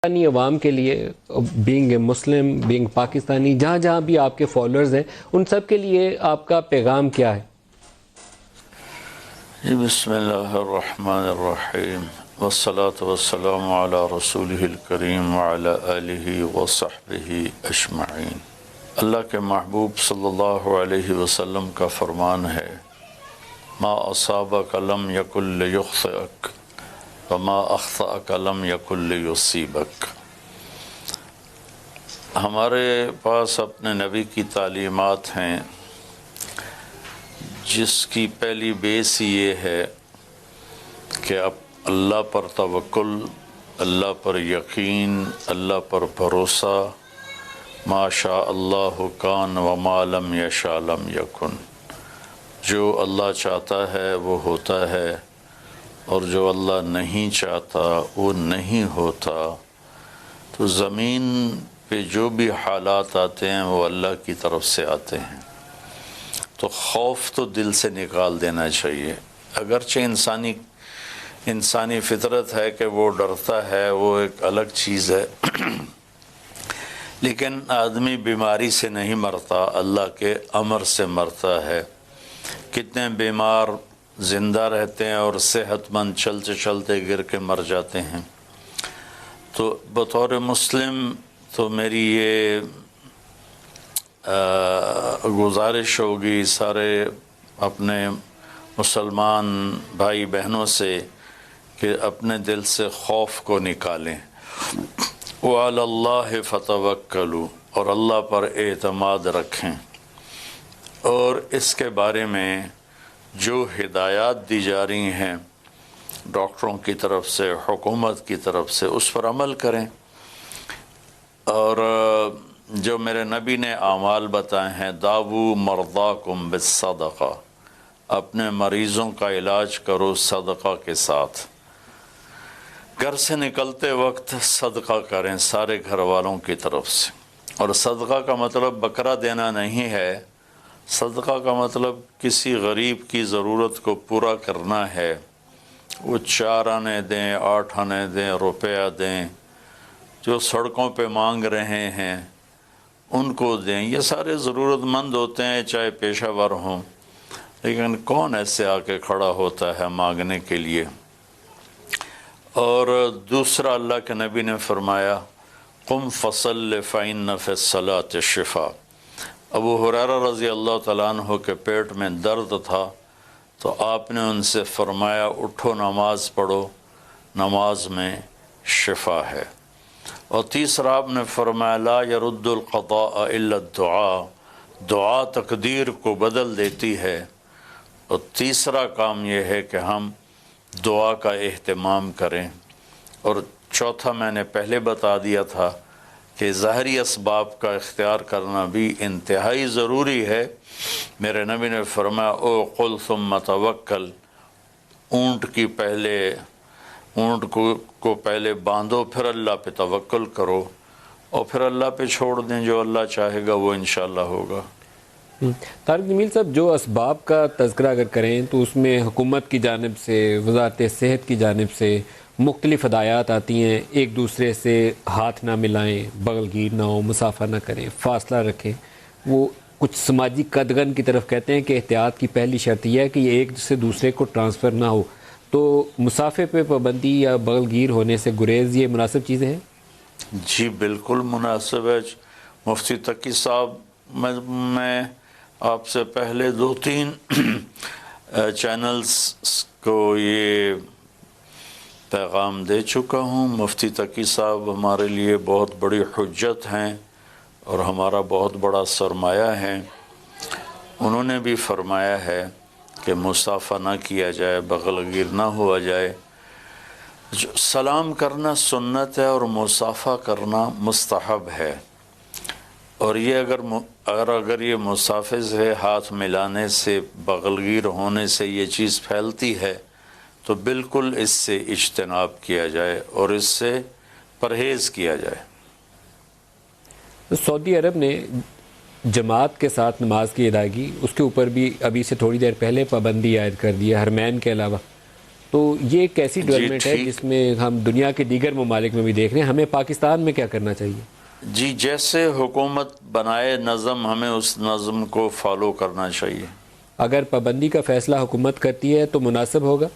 پاکستانی عوام کے لیے being a Muslim being Pakistani جہاں جہاں بھی آپ کے فالوورز ہیں ان سب کے لیے آپ کا پیغام کیا ہے؟ بسم اللہ الرحمن الرحیم والصلاة والسلام علی رسولہ الکریم وعلی آلہ وصحبہ اجمعین۔ اللہ کے محبوب صلی اللہ علیہ وسلم کا فرمان ہے، ما اصابک لم یکن لیخطئک وما اخطأک لم یکن لیصیبک۔ ہمارے پاس اپنے نبی کی تعلیمات ہیں جس کی پہلی بیس یہ ہے کہ اب اللہ پر توکل، اللہ پر یقین، اللہ پر بھروسہ، ما شاء اللہ کان وما لم یشاء لم یکن۔ جو اللہ چاہتا ہے وہ ہوتا ہے اور جو اللہ نہیں چاہتا وہ نہیں ہوتا۔ تو زمین پہ جو بھی حالات آتے ہیں وہ اللہ کی طرف سے آتے ہیں، تو خوف تو دل سے نکال دینا چاہیے۔ اگرچہ انسانی فطرت ہے کہ وہ ڈرتا ہے، وہ ایک الگ چیز ہے، لیکن آدمی بیماری سے نہیں مرتا، اللہ کے امر سے مرتا ہے۔ کتنے بیمار زندہ رہتے ہیں اور صحت مند چلتے چلتے گر کے مر جاتے ہیں۔ تو بطور مسلم تو میری یہ گزارش ہوگی سارے اپنے مسلمان بھائی بہنوں سے کہ اپنے دل سے خوف کو نکالیں۔ وعلی اللہ فتوکلوا، اور اللہ پر اعتماد رکھیں، اور اس کے بارے میں جو ہدایات دی جا رہی ہیں ڈاکٹروں کی طرف سے، حکومت کی طرف سے، اس پر عمل کریں۔ اور جو میرے نبی نے اعمال بتائے ہیں، داوو مرضاکم بالصدقہ، اپنے مریضوں کا علاج کرو صدقہ کے ساتھ۔ گھر سے نکلتے وقت صدقہ کریں سارے گھر والوں کی طرف سے۔ اور صدقہ کا مطلب بکرا دینا نہیں ہے، صدقہ کا مطلب کسی غریب کی ضرورت کو پورا کرنا ہے۔ وہ 4 آنے دیں، 8 آنے دیں، روپیہ دیں، جو سڑکوں پہ مانگ رہے ہیں ان کو دیں۔ یہ سارے ضرورت مند ہوتے ہیں، چاہے پیشہ ور ہوں، لیکن کون ایسے آ کے کھڑا ہوتا ہے مانگنے کے لیے؟ اور دوسرا اللہ کے نبی نے فرمایا، قم فصل فإن فی الصلاۃ شفاء۔ ابو ہریرہ رضی اللہ تعالیٰ عنہ کے پیٹ میں درد تھا تو آپ نے ان سے فرمایا، اٹھو نماز پڑھو، نماز میں شفا ہے۔ اور تیسرا آپ نے فرمایا، لا يرد القضاء الا الدعاء، دعا تقدیر کو بدل دیتی ہے۔ اور تیسرا کام یہ ہے کہ ہم دعا کا اہتمام کریں۔ اور چوتھا میں نے پہلے بتا دیا تھا کہ ظاہری اسباب کا اختیار کرنا بھی انتہائی ضروری ہے۔ میرے نبی نے فرمایا، او قل ثم توکل، اونٹ کو پہلے باندھو، پھر اللہ پہ توکل کرو، اور پھر اللہ پہ چھوڑ دیں، جو اللہ چاہے گا وہ انشاءاللہ ہوگا۔ طارق جمیل صاحب، جو اسباب کا تذکرہ اگر کریں تو اس میں حکومت کی جانب سے، وزارت صحت کی جانب سے مختلف ہدایات آتی ہیں، ایک دوسرے سے ہاتھ نہ ملائیں، بغل گیر نہ ہو، مسافہ نہ کریں، فاصلہ رکھیں۔ وہ کچھ سماجی قدغن کی طرف کہتے ہیں کہ احتیاط کی پہلی شرط یہ ہے کہ یہ ایک سے دوسرے کو ٹرانسفر نہ ہو۔ تو مسافے پہ پابندی یا بغل گیر ہونے سے گریز، یہ مناسب چیزیں ہیں؟ جی بالکل مناسب ہے۔ مفتی تقی صاحب، میں آپ سے پہلے 2-3 چینلز کو یہ پیغام دے چکا ہوں۔ مفتی تقی صاحب ہمارے لیے بہت بڑی حجت ہیں اور ہمارا بہت بڑا سرمایہ ہے۔ انہوں نے بھی فرمایا ہے کہ مصافحہ نہ کیا جائے، بغل گیر نہ ہوا جائے۔ سلام کرنا سنت ہے اور مصافحہ کرنا مستحب ہے۔ اور یہ اگر یہ مصافحے سے، ہاتھ ملانے سے، بغل گیر ہونے سے یہ چیز پھیلتی ہے تو بالکل اس سے اجتناب کیا جائے اور اس سے پرہیز کیا جائے۔ سعودی عرب نے جماعت کے ساتھ نماز کی ادائیگی، اس کے اوپر بھی ابھی سے تھوڑی دیر پہلے پابندی عائد کر دی ہے، حرمین کے علاوہ۔ تو یہ ایک ایسی ڈیولپمنٹ ہے ٹھیک۔ جس میں ہم دنیا کے دیگر ممالک میں بھی دیکھ رہے ہیں. ہمیں پاکستان میں کیا کرنا چاہیے؟ جی جیسے حکومت بنائے نظم، ہمیں اس نظم کو فالو کرنا چاہیے. اگر پابندی کا فیصلہ حکومت کرتی ہے تو مناسب ہوگا؟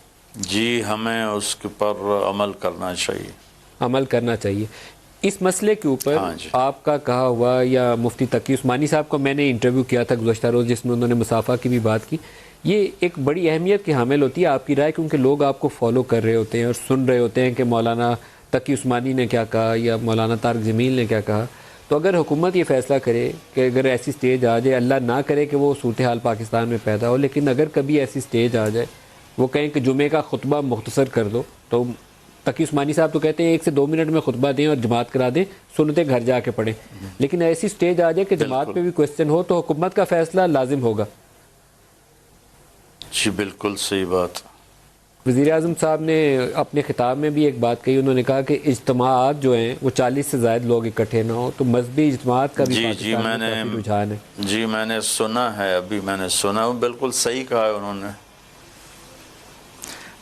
جی ہمیں اس کے پر عمل کرنا چاہیے. عمل کرنا چاہیے. اس مسئلے کے اوپر ہاں جی. آپ کا کہا ہوا، یا مفتی تقی عثمانی صاحب کو میں نے انٹرویو کیا تھا گزشتہ روز جس میں انہوں نے مسافہ کی بھی بات کی، یہ ایک بڑی اہمیت کی حامل ہوتی ہے آپ کی رائے، کیونکہ لوگ آپ کو فالو کر رہے ہوتے ہیں اور سن رہے ہوتے ہیں کہ مولانا تقی عثمانی نے کیا کہا یا مولانا طارق جمیل نے کیا کہا. تو اگر حکومت یہ فیصلہ کرے کہ اگر ایسی سٹیج آ جائے، اللہ نہ کرے کہ وہ صورتحال پاکستان میں پیدا ہو، لیکن اگر کبھی ایسی سٹیج آ جائے وہ کہیں کہ جمعے کا خطبہ مختصر کر دو، تو تقی عثمانی صاحب تو کہتے ہیں 1 سے 2 منٹ میں خطبہ دیں اور جماعت کرا دیں، سنتیں گھر جا کے پڑھیں. لیکن ایسی سٹیج آ جائے کہ جماعت پہ بھی کوشچن ہو تو حکومت کا فیصلہ لازم ہوگا. جی بالکل صحیح بات. وزیر اعظم صاحب نے اپنے خطاب میں بھی ایک بات کہی، انہوں نے کہا کہ اجتماعات جو ہیں وہ 40 سے زائد لوگ اکٹھے نہ ہو، تو مذہبی اجتماعات کا بھی پاکستان میں کافی رجحان ہے. جی میں نے سنا ہے، ابھی میں نے سنا، بالکل صحیح کہا ہے انہوں نے.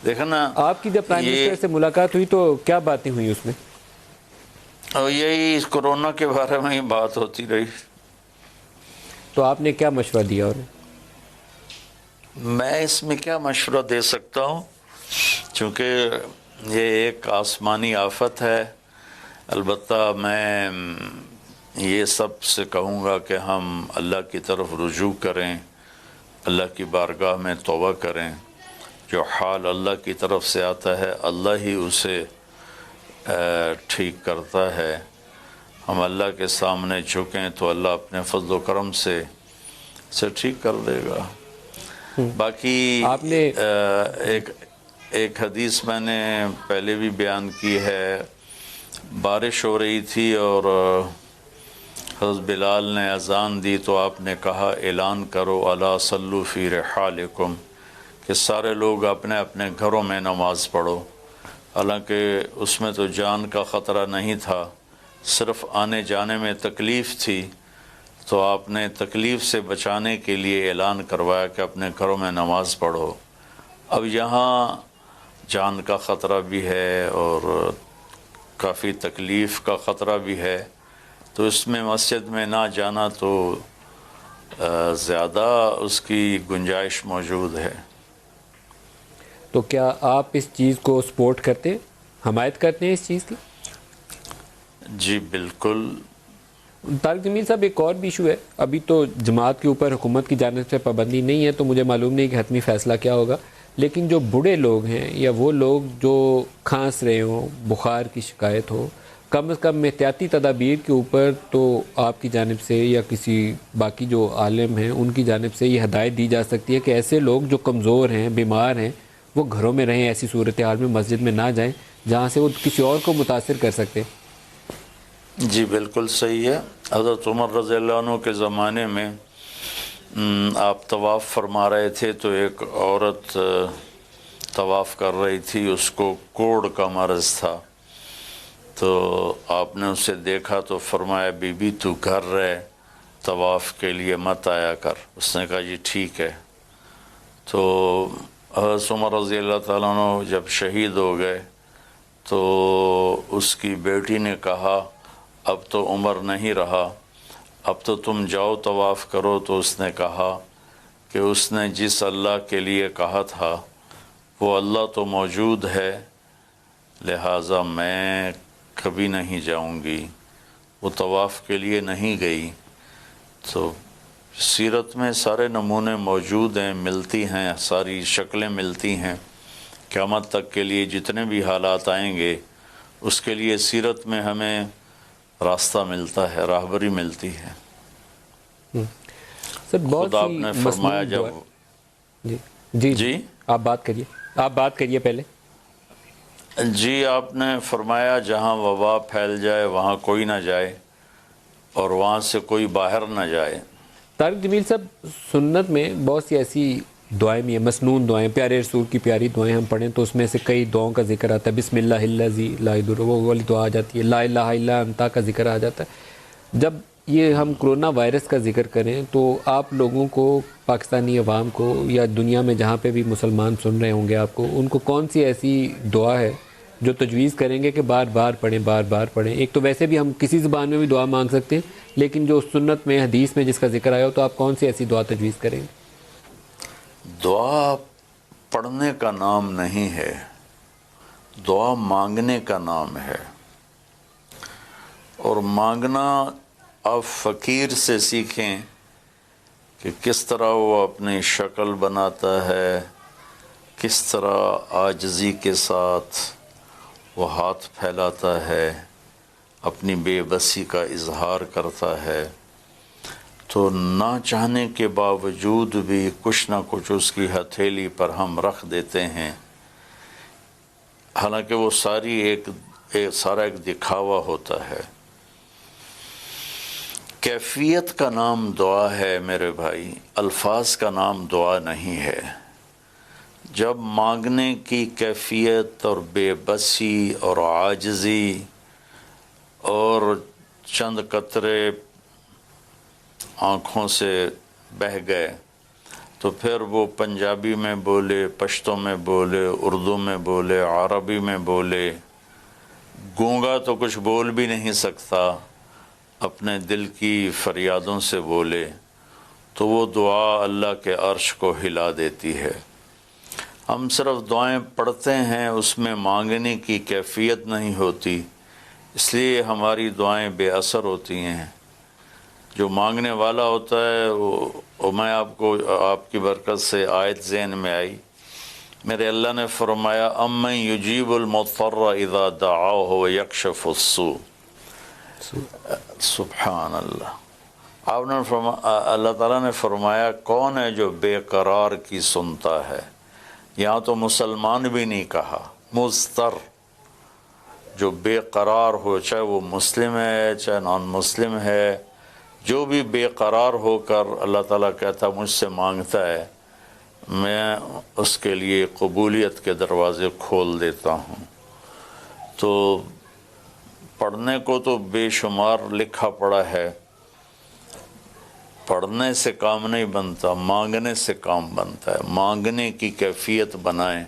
دیکھا نا، آپ کی جب پرائم منسٹر سے ملاقات ہوئی تو کیا باتیں ہوئی اس میں؟ اور یہی کورونا کے بارے میں ہی بات ہوتی رہی. تو آپ نے کیا مشورہ دیا انہیں؟ میں اس میں کیا مشورہ دے سکتا ہوں، چونکہ یہ ایک آسمانی آفت ہے. البتہ میں یہ سب سے کہوں گا کہ ہم اللہ کی طرف رجوع کریں، اللہ کی بارگاہ میں توبہ کریں. جو حال اللہ کی طرف سے آتا ہے اللہ ہی اسے ٹھیک کرتا ہے. ہم اللہ کے سامنے جھکیں تو اللہ اپنے فضل و کرم سے اسے ٹھیک کر دے گا. باقی آپ نے ایک حدیث میں نے پہلے بھی بیان کی ہے. بارش ہو رہی تھی اور حضرت بلال نے اذان دی تو آپ نے کہا اعلان کرو الا صلوا فی رحالکم، کہ سارے لوگ اپنے اپنے گھروں میں نماز پڑھو. حالانکہ اس میں تو جان کا خطرہ نہیں تھا، صرف آنے جانے میں تکلیف تھی، تو آپ نے تکلیف سے بچانے کے لیے اعلان کروایا کہ اپنے گھروں میں نماز پڑھو. اب یہاں جان کا خطرہ بھی ہے اور کافی تکلیف کا خطرہ بھی ہے، تو اس میں مسجد میں نہ جانا تو زیادہ اس کی گنجائش موجود ہے. تو کیا آپ اس چیز کو سپورٹ کرتے ہیں، حمایت کرتے ہیں اس چیز کی؟ جی بالکل. طارق جمیل صاحب ایک اور بھی ایشو ہے، ابھی تو جماعت کے اوپر حکومت کی جانب سے پابندی نہیں ہے تو مجھے معلوم نہیں کہ حتمی فیصلہ کیا ہوگا، لیکن جو بوڑھے لوگ ہیں یا وہ لوگ جو کھانس رہے ہوں، بخار کی شکایت ہو، کم از کم احتیاطی تدابیر کے اوپر تو آپ کی جانب سے یا کسی باقی جو عالم ہیں ان کی جانب سے یہ ہدایت دی جا سکتی ہے کہ ایسے لوگ جو کمزور ہیں، بیمار ہیں، وہ گھروں میں رہیں، ایسی صورتحال میں مسجد میں نہ جائیں جہاں سے وہ کسی اور کو متاثر کر سکتے ہیں. جی بالکل صحیح ہے. حضرت عمر رضی اللہ عنہ کے زمانے میں آپ طواف فرما رہے تھے تو ایک عورت طواف کر رہی تھی، اس کو کوڑ کا مرض تھا، تو آپ نے اسے دیکھا تو فرمایا بی بی تو گھر رہ، طواف کے لیے مت آیا کر. اس نے کہا جی ٹھیک ہے. تو حضرت عمر رضی اللہ تعالیٰ عنہ جب شہید ہو گئے تو اس کی بیٹی نے کہا اب تو عمر نہیں رہا، اب تو تم جاؤ طواف کرو. تو اس نے کہا کہ اس نے جس اللہ کے لیے کہا تھا وہ اللہ تو موجود ہے، لہٰذا میں کبھی نہیں جاؤں گی. وہ طواف کے لیے نہیں گئی. تو سیرت میں سارے نمونے موجود ہیں، ملتی ہیں، ساری شکلیں ملتی ہیں. قیامت تک کے لیے جتنے بھی حالات آئیں گے اس کے لیے سیرت میں ہمیں راستہ ملتا ہے، راہبری ملتی ہے. سر بہت خود آپ نے فرمایا جب جی آپ بات کریے پہلے. جی آپ نے فرمایا جہاں وبا پھیل جائے وہاں کوئی نہ جائے اور وہاں سے کوئی باہر نہ جائے. طارق جمیل صاحب سنت میں بہت سی ایسی دعائیں بھی ہیں، مسنون دعائیں، پیارے رسول کی پیاری دعائیں ہم پڑھیں تو اس میں سے کئی دعاؤں کا ذکر آتا ہے. بسم اللہ الذی لا یضر، وہ والی دعا آ جاتی ہے. لا الہ الا انت کا ذکر آ جاتا ہے. جب یہ ہم کرونا وائرس کا ذکر کریں تو آپ لوگوں کو، پاکستانی عوام کو یا دنیا میں جہاں پہ بھی مسلمان سن رہے ہوں گے آپ کو، ان کو کون سی ایسی دعا ہے جو تجویز کریں گے کہ بار بار پڑھیں، بار بار پڑھیں؟ ایک تو ویسے بھی ہم کسی زبان میں بھی دعا مانگ سکتے ہیں، لیکن جو سنت میں، حدیث میں جس کا ذکر آیا ہو، تو آپ کون سی ایسی دعا تجویز کریں گے؟ دعا پڑھنے کا نام نہیں ہے، دعا مانگنے کا نام ہے. اور مانگنا آپ فقیر سے سیکھیں کہ کس طرح وہ اپنی شکل بناتا ہے، کس طرح عاجزی کے ساتھ وہ ہاتھ پھیلاتا ہے، اپنی بے بسی کا اظہار کرتا ہے. تو نہ چاہنے کے باوجود بھی کچھ نہ کچھ اس کی ہتھیلی پر ہم رکھ دیتے ہیں، حالانکہ وہ سارا ایک دکھاوا ہوتا ہے. کیفیت کا نام دعا ہے میرے بھائی، الفاظ کا نام دعا نہیں ہے. جب مانگنے کی کیفیت اور بے بسی اور عاجزی اور چند قطرے آنکھوں سے بہہ گئے تو پھر وہ پنجابی میں بولے، پشتو میں بولے، اردو میں بولے، عربی میں بولے. گونگا تو کچھ بول بھی نہیں سکتا، اپنے دل کی فریادوں سے بولے تو وہ دعا اللہ کے عرش کو ہلا دیتی ہے. ہم صرف دعائیں پڑھتے ہیں، اس میں مانگنے کی کیفیت نہیں ہوتی، اس لیے ہماری دعائیں بے اثر ہوتی ہیں. جو مانگنے والا ہوتا ہے وہ میں آپ کی برکت سے آیت ذہن میں آئی. میرے اللہ نے فرمایا امن یجیب المضطر اذا دعاہ ویکشف السوء. سبحان اللہ. آپ نے اللہ تعالیٰ نے فرمایا کون ہے جو بے قرار کی سنتا ہے. یہاں تو مسلمان بھی نہیں کہا، مضطر، جو بے قرار ہو، چاہے وہ مسلم ہے چاہے نان مسلم ہے، جو بھی بے قرار ہو کر اللہ تعالیٰ کہتا مجھ سے مانگتا ہے، میں اس کے لیے قبولیت کے دروازے کھول دیتا ہوں. تو پڑھنے کو تو بے شمار لکھا پڑا ہے، پڑھنے سے کام نہیں بنتا، مانگنے سے کام بنتا ہے. مانگنے کی کیفیت بنائیں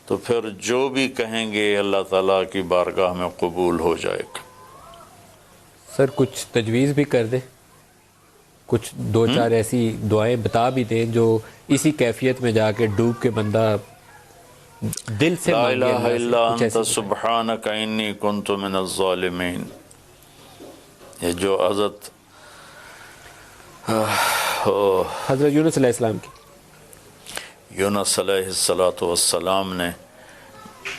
تو پھر جو بھی کہیں گے اللہ تعالیٰ کی بارگاہ میں قبول ہو جائے گا. سر کچھ تجویز بھی کر دیں، کچھ دو چار ایسی دعائیں بتا بھی دیں جو اسی کیفیت میں جا کے ڈوب کے بندہ دل سے لا مانگے الہ اللہ سے. الا کچھ انت ایسی سبحانک انی کنت من الظالمین. یہ جو حضرت حضرت یونس علیہ السلام کی، یونس علیہ السلام نے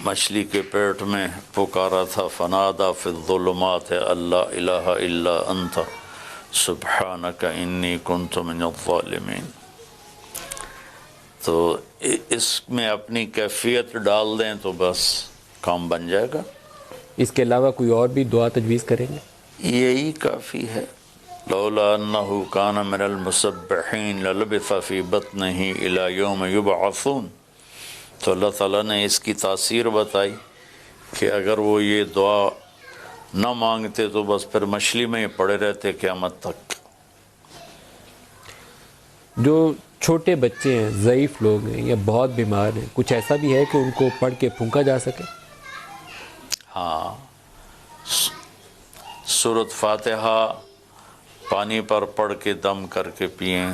مچھلی کے پیٹ میں پکارا تھا، فنادا فی الظلمات اللہ الہ الا انت سبحانک انی کنت من الظالمین. تو اس میں اپنی کیفیت ڈال دیں تو بس کام بن جائے گا. اس کے علاوہ کوئی اور بھی دعا تجویز کریں گے؟ یہی کافی ہے. لولا انہ کان من المسبحین للبث فی بطنہ الی یوم یبعثون. تو اللہ تعالیٰ نے اس کی تاثیر بتائی کہ اگر وہ یہ دعا نہ مانگتے تو بس پھر مچھلی میں ہی پڑے رہتے قیامت تک. جو چھوٹے بچے ہیں، ضعیف لوگ ہیں یا بہت بیمار ہیں، کچھ ایسا بھی ہے کہ ان کو پڑھ کے پھونکا جا سکے؟ ہاں، سورۃ فاتحہ پانی پر پڑھ کے دم کر کے پئیں.